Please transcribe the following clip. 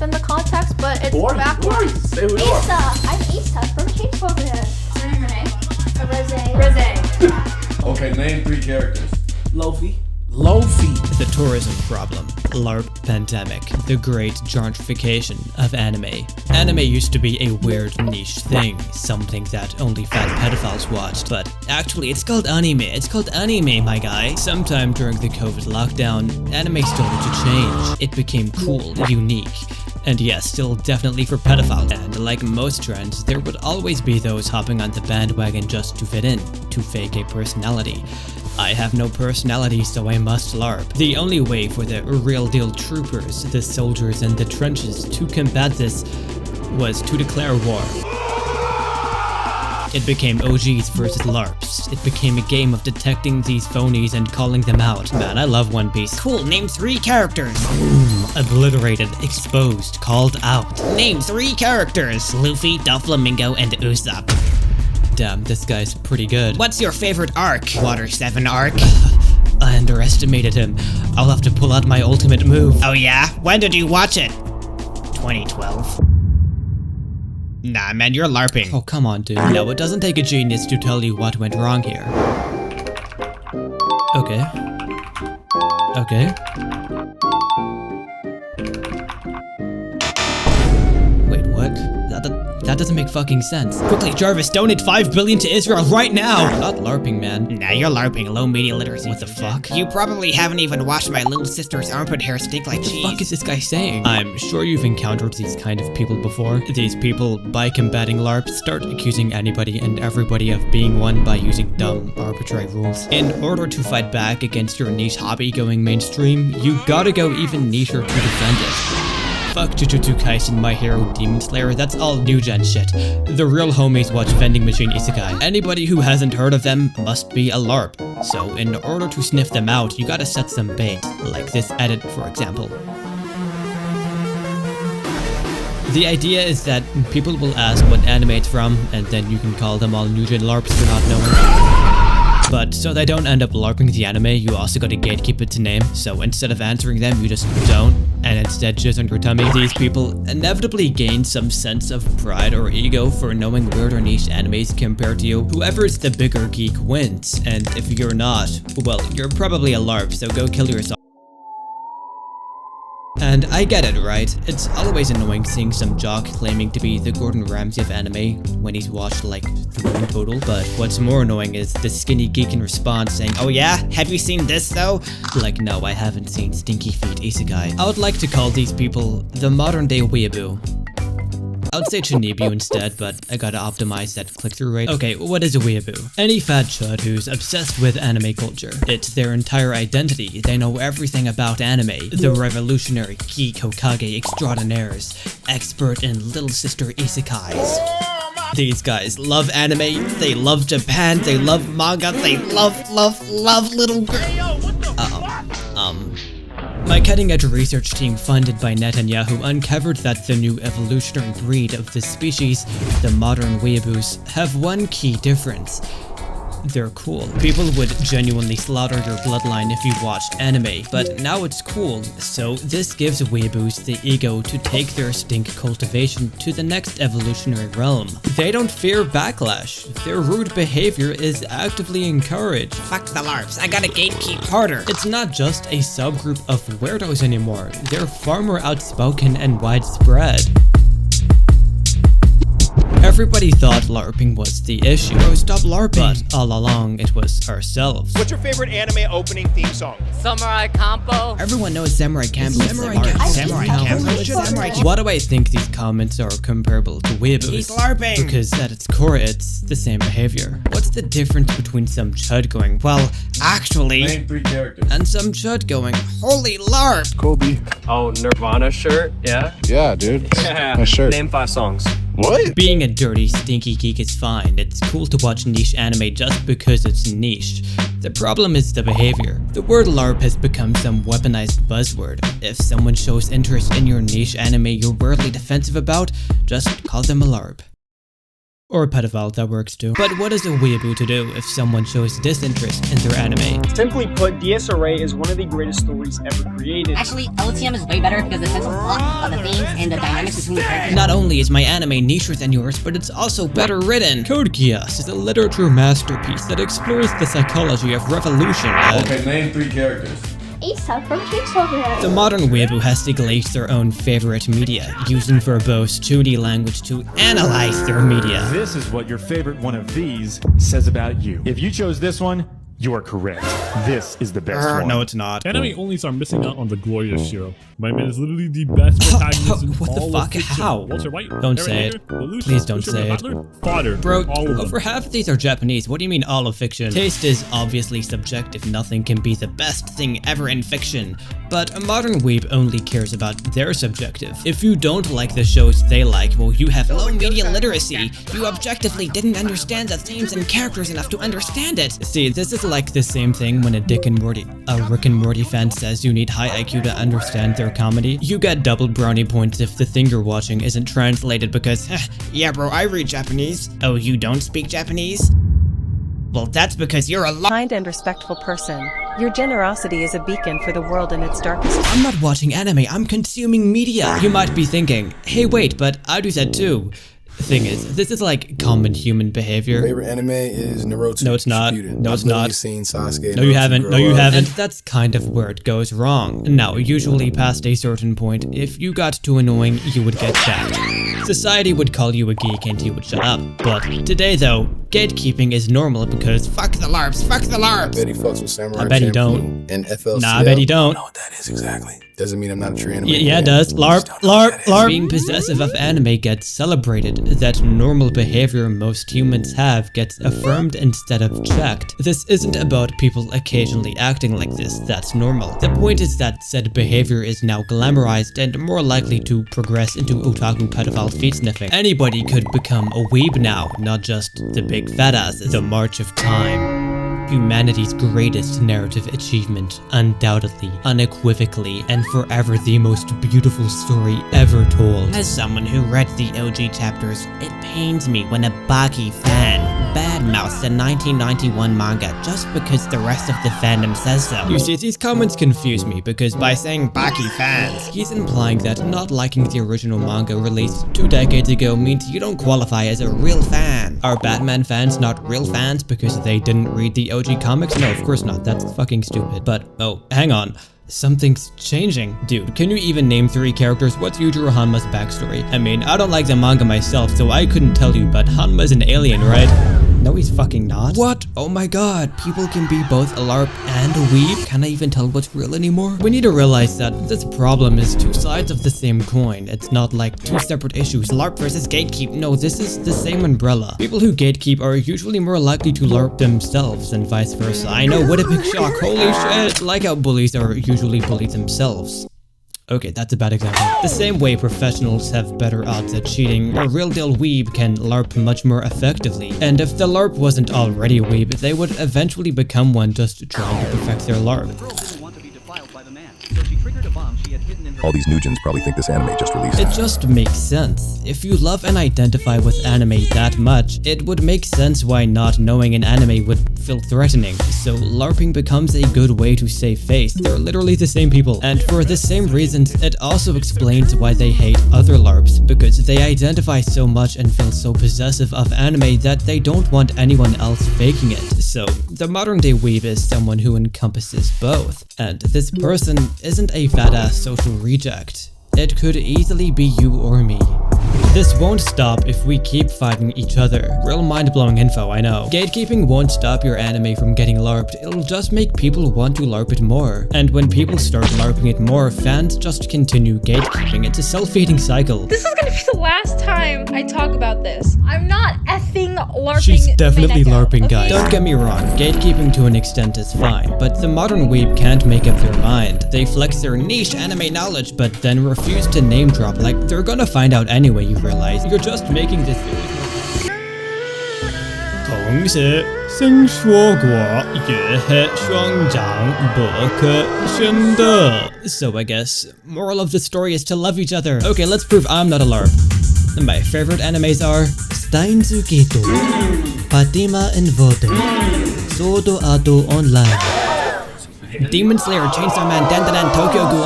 in the context, but it's backwards. Say who you are. Issa! I'm Issa from Changephobia. What's your name, Renee? Rosé. Okay, name 3 characters. Lofi. The tourism problem, LARP pandemic, the great gentrification of anime. Anime used to be a weird niche thing, something that only fat pedophiles watched, but actually it's called anime, my guy. Sometime during the COVID lockdown, anime started to change. It became cool, unique, and yes, still definitely for pedophiles. And like most trends, there would always be those hopping on the bandwagon just to fit in, to fake a personality. I have no personality, so I must LARP. The only way for the real deal troopers, the soldiers in the trenches, to combat this was to declare war. It became OGs versus LARPs. It became a game of detecting these phonies and calling them out. Man, I love One Piece. Cool, name 3 characters. Boom. Obliterated, exposed, called out. Name 3 characters. Luffy, Doflamingo, and Usopp. Damn, this guy's pretty good. What's your favorite arc? Water 7 arc. I underestimated him. I'll have to pull out my ultimate move. Oh yeah? When did you watch it? 2012. Nah, man, you're LARPing. Oh, come on, dude. No, it doesn't take a genius to tell you what went wrong here. Okay. Wait, what? That doesn't make fucking sense. Quickly, Jarvis, donate 5 billion to Israel right now! I'm not LARPing, man. Nah, you're LARPing. Low media literacy. What the fuck? You probably haven't even watched my little sister's armpit hair stink like cheese. What the fuck is this guy saying? I'm sure you've encountered these kind of people before. These people, by combating LARP, start accusing anybody and everybody of being one by using dumb, arbitrary rules. In order to fight back against your niche hobby going mainstream, you gotta go even nicher to defend it. Fuck Jujutsu Kaisen, My Hero, Demon Slayer, that's all new gen shit. The real homies watch vending machine isekai. Anybody who hasn't heard of them must be a LARP. So in order to sniff them out, you gotta set some bait, like this edit for example. The idea is that people will ask what anime it's from, and then you can call them all new gen LARPs for not knowing. But so they don't end up LARPing the anime, you also gotta gatekeep it to name. So instead of answering them, you just don't, and instead jizz on your tummy. These people inevitably gain some sense of pride or ego for knowing weird or niche animes compared to you. Whoever's the bigger geek wins, and if you're not, well, you're probably a LARP, so go kill yourself. And I get it, right? It's always annoying seeing some jock claiming to be the Gordon Ramsay of anime when he's watched like 3 in total, but what's more annoying is the skinny geek in response saying, "Oh yeah? Have you seen this though?" Like, no, I haven't seen Stinky Feet Isekai. I would like to call these people the modern day Weeaboo. I would say Chinibu instead, but I gotta optimize that click-through rate. Okay, what is a weeaboo? Any fat chud who's obsessed with anime culture. It's their entire identity. They know everything about anime. The revolutionary geek Hokage extraordinaires, expert in little sister isekais. These guys love anime, they love Japan, they love manga, they love little girls. My cutting-edge research team funded by Netanyahu uncovered that the new evolutionary breed of the species, the modern weeaboos, have one key difference. They're cool. People would genuinely slaughter your bloodline if you watched anime, but now it's cool, so this gives weeaboos the ego to take their stink cultivation to the next evolutionary realm. They don't fear backlash. Their rude behavior is actively encouraged. Fuck the LARPs, I gotta gatekeep harder. It's not just a subgroup of weirdos anymore. They're far more outspoken and widespread. Everybody thought LARPing was the issue. Bro, stop LARPing. But all along, it was ourselves. What's your favorite anime opening theme song? Samurai Campo. Everyone knows Samurai Campo. Samurai Campo. Why do I think these comments are comparable to weeaboos? He's LARPing. Because at its core, it's the same behavior. What's the difference between some chud going, well, actually, Name 3 characters. and some chud going, holy LARP? Kobe. Oh, Nirvana shirt? Yeah? Yeah, dude. Yeah. My shirt. Name 5 songs. What? Being a dirty, stinky geek is fine. It's cool to watch niche anime just because it's niche. The problem is the behavior. The word LARP has become some weaponized buzzword. If someone shows interest in your niche anime you're weirdly defensive about, just call them a LARP. Or a pedophile, that works too. But what is a weeaboo to do if someone shows disinterest in their anime? Simply put, DSRA is one of the greatest stories ever created. Actually, LTM is way better because it has a lot of the themes and the Not only is my anime nicher than yours, but it's also better written. Code Geass is a literature masterpiece that explores the psychology of revolution and Okay, name 3 characters. Asa from Chainsaw Man. the modern weeaboo has to glaze their own favorite media, using verbose 2D language to analyze their media. This is what your favorite one of these says about you. If you chose this one, you are correct. This is the best one. No, it's not. Anime onlys are missing out on the glorious hero. My man is literally the best protagonist in What the all fuck? of fiction. How? Walter White, Don't Aaron say it. Yeager, Lelouch, Please don't Fisherman say it. Butler, Fodder, Bro, all of them. over half of these are Japanese. What do you mean all of fiction? Taste is obviously subjective. Nothing can be the best thing ever in fiction. But a modern weeb only cares about their subjective. If you don't like the shows they like, well, you have low media literacy. You objectively didn't understand the themes and characters enough to understand it. See, this is like the same thing when a Rick and Morty fan says you need high IQ to understand their comedy. You get double brownie points if the thing you're watching isn't translated because, yeah bro, I read Japanese. Oh, you don't speak Japanese? Well, that's because you're a Kind and respectful person. Your generosity is a beacon for the world in its darkest. I'm not watching anime, I'm consuming media. You might be thinking, hey wait, but I do that too. Thing is, this is like common human behavior. Favorite anime is Naruto. No, it's not. Shippuden. No, it's I've literally not. seen Sasuke. No, you Naruto haven't. grow No, you up. haven't. And that's kind of where it goes wrong. Now, usually past a certain point, if you got too annoying, you would get sacked. Society would call you a geek and you would shut up. But today, though, gatekeeping is normal because fuck the LARPs, fuck the I LARPs. bet he fucks with Samurai I bet he Champloo don't. And FLCL. Nah, I bet he don't. I don't know what that is exactly. Doesn't mean I'm not a true anime. Yeah, it fan. does. LARP, Just don't know what LARP, that is. LARP. Being possessive of anime gets celebrated. That normal behavior most humans have gets affirmed instead of checked. This isn't about people occasionally acting like this. That's normal. The point is that said behavior is now glamorized and more likely to progress into otaku pedophile feet sniffing. Anybody could become a weeb now, not just the big fat asses. The march of time. Humanity's greatest narrative achievement, undoubtedly, unequivocally, and forever the most beautiful story ever told. As someone who read the OG chapters, it pains me when a Baki fan badmouths the 1991 manga just because the rest of the fandom says so. You see, these comments confuse me because by saying Baki fans, he's implying that not liking the original manga released 2 decades ago means you don't qualify as a real fan. Are Batman fans not real fans because they didn't read the OG comics? No, of course not. That's fucking stupid. But, oh, hang on. Something's changing. Dude, can you even name 3 characters? What's Yujiro Hanma's backstory? I mean, I don't like the manga myself, so I couldn't tell you, but Hanma's an alien, right? No, he's fucking not. What? Oh my god, people can be both a LARP and a weeb? Can I even tell what's real anymore? We need to realize that this problem is 2 sides of the same coin. It's not like 2 separate issues, LARP versus gatekeep. No, this is the same umbrella. People who gatekeep are usually more likely to LARP themselves and vice versa. I know, what a big shock, holy shit. Like how bullies are usually bullied themselves. Okay, that's a bad example. The same way professionals have better odds at cheating, a real deal weeb can LARP much more effectively. And if the LARP wasn't already a weeb, they would eventually become one just trying to perfect their LARP. All these Newgens probably think this anime just released. It just makes sense. If you love and identify with anime that much, it would make sense why not knowing an anime would feel threatening. So LARPing becomes a good way to save face. They're literally the same people. And for the same reasons, it also explains why they hate other LARPs, because they identify so much and feel so possessive of anime that they don't want anyone else faking it. So the modern day weeb is someone who encompasses both. And this person isn't a badass social reject. It could easily be you or me. This won't stop if we keep fighting each other. Real mind-blowing info, I know. Gatekeeping won't stop your anime from getting LARPed, it'll just make people want to LARP it more. And when people start LARPing it more, fans just continue gatekeeping. It's a self-feeding cycle. This is gonna be the last time I talk about this. I'm not effing LARPing. She's definitely Mineko, LARPing, guys. okay? Don't get me wrong, gatekeeping to an extent is fine, but the modern weeb can't make up their mind. They flex their niche anime knowledge, but then refuse to name drop like they're gonna find out anyway, you realize. You're just making this series more. 同时曾说过越黑双掌不可选的. So I guess, moral of the story is to love each other. Okay, let's prove I'm not a LARP. My favorite animes are Steins Gate, Fatima and Voto, Sword Art Online, Demon Slayer, Chainsaw Man, Dandadan, Tokyo Ghoul,